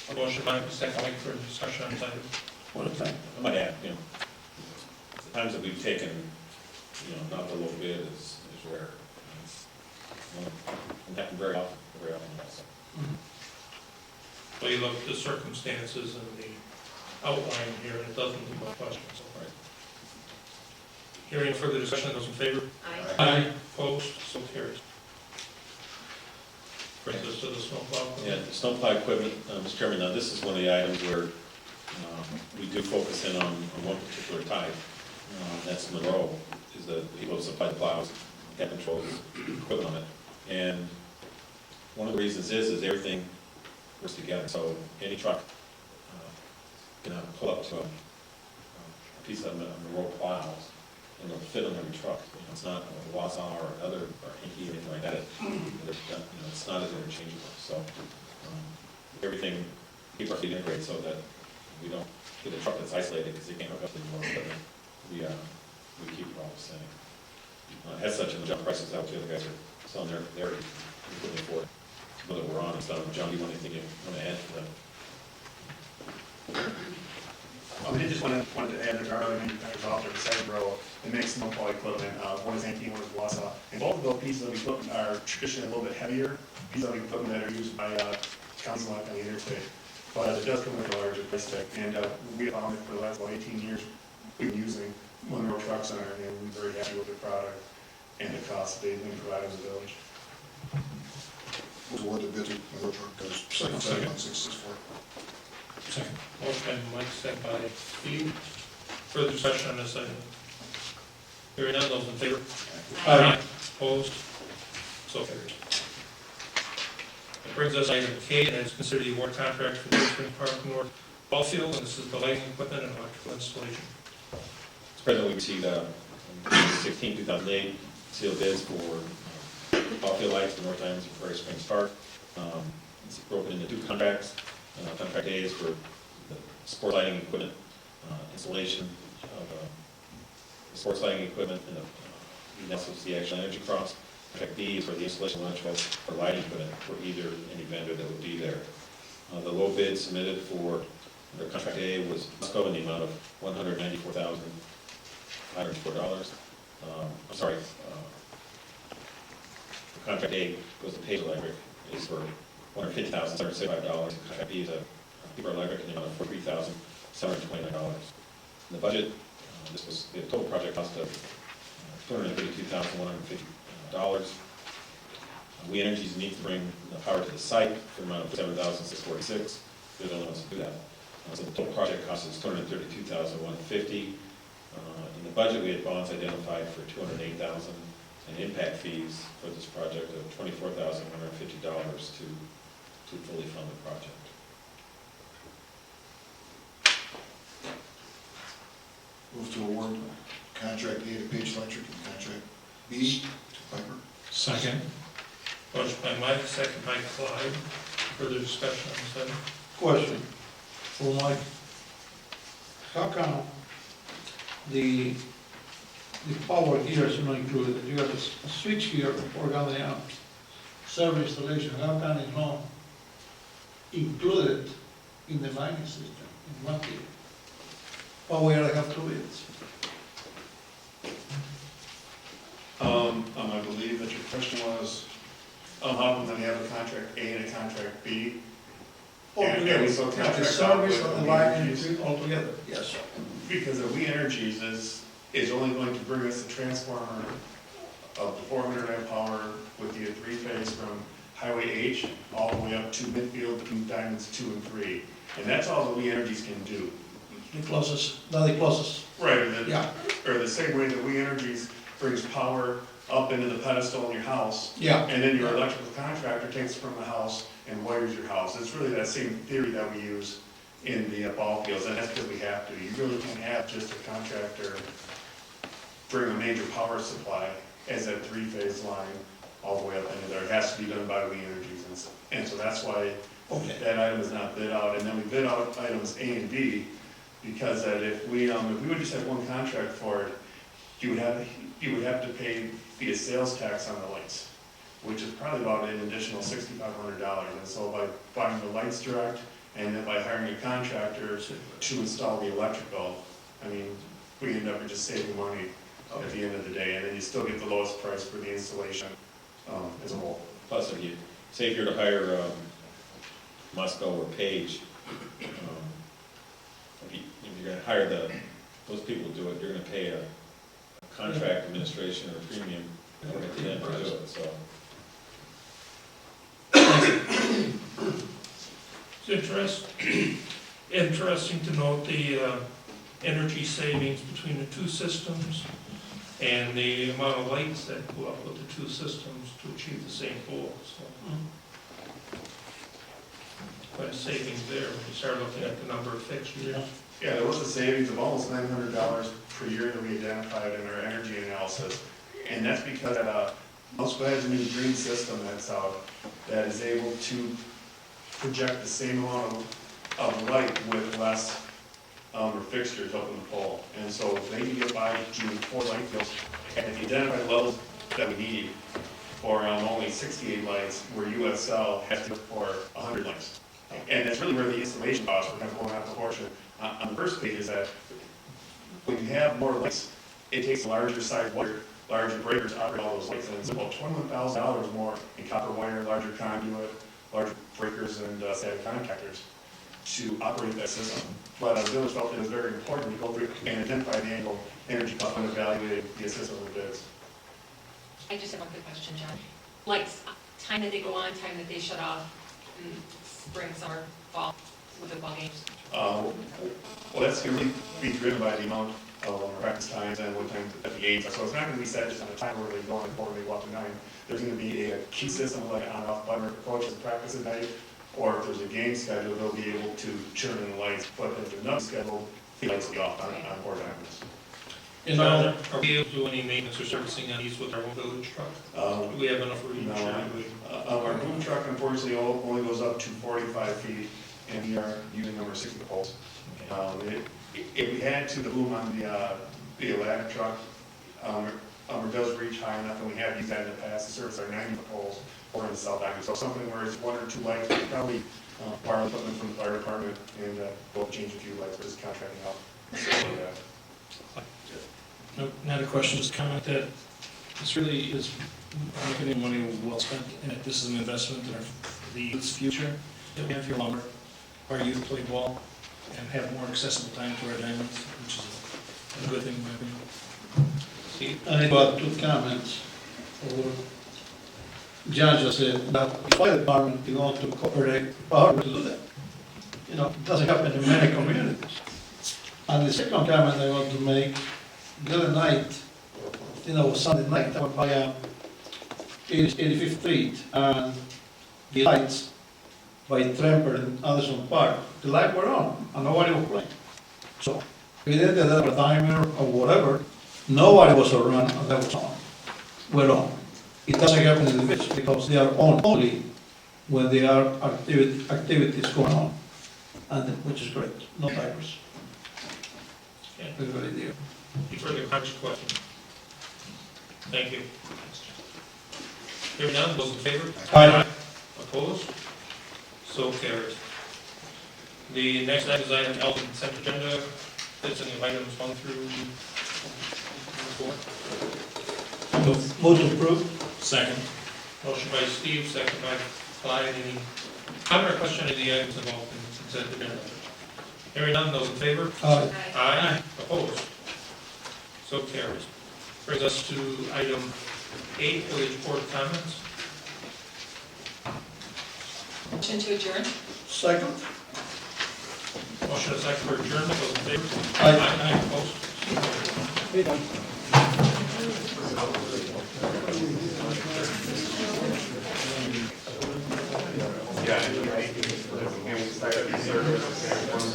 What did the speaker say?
A motion by second Mike for discussion on this item. What is that? I might add, the times that we've taken, not the low bid is rare. It happens very often, also. So you look at the circumstances and the outline here, and it doesn't leave much questions. Right. Hearing further discussion, those in favor? Aye. Aye. Opposed, so carries. Brings us to the snowplow. Yeah, the snowplow equipment, Mr. Chairman, now this is one of the items where we do focus in on one particular type. That's Monroe, is the people who supply the plows, have controls, equipment on it. And one of the reasons is everything works together. So any truck can pull up to a piece of Monroe plows, and it'll fit on every truck. It's not a Wausau or other, or Hinky or anything like that. It's not as interchangeable. So everything, keep our fleet integrated so that we don't get a truck that's isolated because they can't hook up to the more equipment. We keep it all the same. As such, in the jump prices out, the other guys are selling their equipment for it. So that we're on and stuff. John, do you want anything you want to add to that? I just wanted to add that our other manufacturers out there, Cybro, they make snowplow equipment. One is Anki, one is Wausau. And both of those pieces of equipment are traditionally a little bit heavier pieces of equipment that are used by counties like on the interstate. But it does come with a larger price tag. And we have found that for the last 18 years, we've been using Monroe trucks on our and we're very happy with the product and the cost they provide in the village. Was awarded bid to Monroe Truck, goes second, 1664. Second. Motion by Mike, second by Steve. Further discussion on this item? Hearing none, those in favor? Aye. Opposed? So carries. That brings us to item K, and it's considered the award contract for the Spring Park North ball field, and this is the lighting equipment and electrical installation. Mr. President, we received 2008 sealed bids for ball field lights for North Islands and Prairie Springs Park. It's broken into two contracts. Contract A is for the sports lighting equipment installation of sports lighting equipment and that's the Action Energy Cross. Contract B is for the installation of electrical for lighting equipment for either any vendor that would be there. The low bid submitted for their contract A was Musco in the amount of $194,504. I'm sorry. Contract A was the Page Electric is for $150,775. Contract B is a Cooper Electric in the amount of $43,729. The budget, this was the total project cost of $232,150. We Energies needs to bring the power to the site for the amount of $7,646. They're the only ones to do that. So the total project cost is $232,150. In the budget, we had bonds identified for $208,000 and impact fees for this project of $24,150 to fully fund the project. Move to award contract A to Page Electric and contract B to Piper. Second. Motion by Mike, second by Clyde. Further discussion on this item? Question for Mike. How come the power here is not included? You got a switch here for 4,000 amps, server installation. How come it's not included in the lighting system in one tier? Power I have two bids. I believe that your question was, how come then you have a contract A and a contract B? And we still The contract out service with of the We lighting Energies? all together. Yes, sir. Because the We Energies is only going to bring us a transformer of 400 amp power with the three-phase from Highway H all the way up to Midfield between Diamonds 2 and 3. And that's all that We Energies can do. The closest, not the closest. Right, or the same way that We Energies brings power up into the pedestal in your house, Yeah. and then your electrical contractor takes it from the house and wires your house. It's really that same theory that we use in the ball fields, and that's because we have to. You really can't have just a contractor bring a major power supply as that three-phase line all the way up into there. It has to be done by We Energies, and so that's why that item is not bid out. And then we bid out items A and B, because that if we would just have one contract for it, you would have to pay via sales tax on the lights, which is probably about an additional $6,500. And so by buying the lights direct And then by hiring a contractor to install the electrical, I mean, we end up just saving money at the end of the day, and then you still get the lowest price for the installation as a whole. Plus, if you, say if you're to hire Musco or Page, if you're gonna hire those people to do it, you're gonna pay a contract administration or a premium to them to do it, so. It's interesting to note the energy savings between the two systems and the amount of lights that go up with the two systems to achieve the same goal, so. Quite a savings there when you start looking at the number of fixtures. Yeah, there was a savings of almost $900 per year that we identified in our energy analysis. And that's because Musco has a new green system that's out that is able to project the same amount of light with less fixtures up in the pole. And so they can get by doing 4 light fields. And if you identify the levels that we need for only 68 lights, where USL has to look for 100 lights. And that's really where the installation costs are kind of going out of proportion. On the first page is that when you have more lights, it takes a larger size wire, larger breakers to operate all those lights. And it's about $21,000 more in copper wire, larger conduit, larger breakers, and static contactors to operate that system. But the village felt it was very important to go through and identify the annual energy cost when evaluating the system of the bids. I just have one quick question, John. Lights, time that they go on, time that they shut off, spring, summer, fall, with the ball games? Well, that's going to be driven by the amount of practice times and what time that the games are. So it's not going to be set just on a time where they go on before they go up to 9. There's going to be a key system like an on-off button for coaches practice at night, or if there's a game schedule, they'll be able to turn in the lights. But if there's not scheduled, the lights will be off on board times. And are we able to do any maintenance or servicing on these with our own village truck? Do we have enough for each? Our boom truck unfortunately only goes up to 45 feet, and we are using number 60 poles. If we had to, the boom on the ladder truck, it does reach high enough, and we have used that in the past to service our 90-foot poles or in the south diamond. So something where it's 1 or 2 lights, we probably borrow equipment from the fire department and we'll change a few lights versus contracting out. No, not a question, just a comment that this really is making money well spent, and that this is an investment in the youth's future. That we have here longer, our youth play ball and have more accessible time to our diamonds, which is a good thing in my opinion. Steve? I got 2 comments. John just said that the fire department is going to cooperate power to do that. You know, it doesn't happen in many communities. And the second comment I want to make, the other night, Sunday night, I went by 85th Street, and the lights by Tramper and Anderson Park, the lights were on, and nobody was playing. So, we did a timer or whatever, nobody was around, and that was on. We're on. It doesn't happen in the village, because they are on only when there are activities going on, and which is great, no timers. Okay. Very good idea. Any further comments or questions? Thank you. Hearing none, those in favor? Aye. Opposed? So carries. The next item is item L, the consent agenda. It's in the items 1 through 4. Move to approve. Second. Motion by Steve, second by Clyde. Any comment or question on the items involved in the consent agenda? Hearing none, those in favor? Aye. Aye. Opposed? So carries. Brings us to item 8, village board comments. Motion to adjourn? Second. Motion and second for adjournment, those in favor? Aye. Opposed? Yeah, and we start at the service.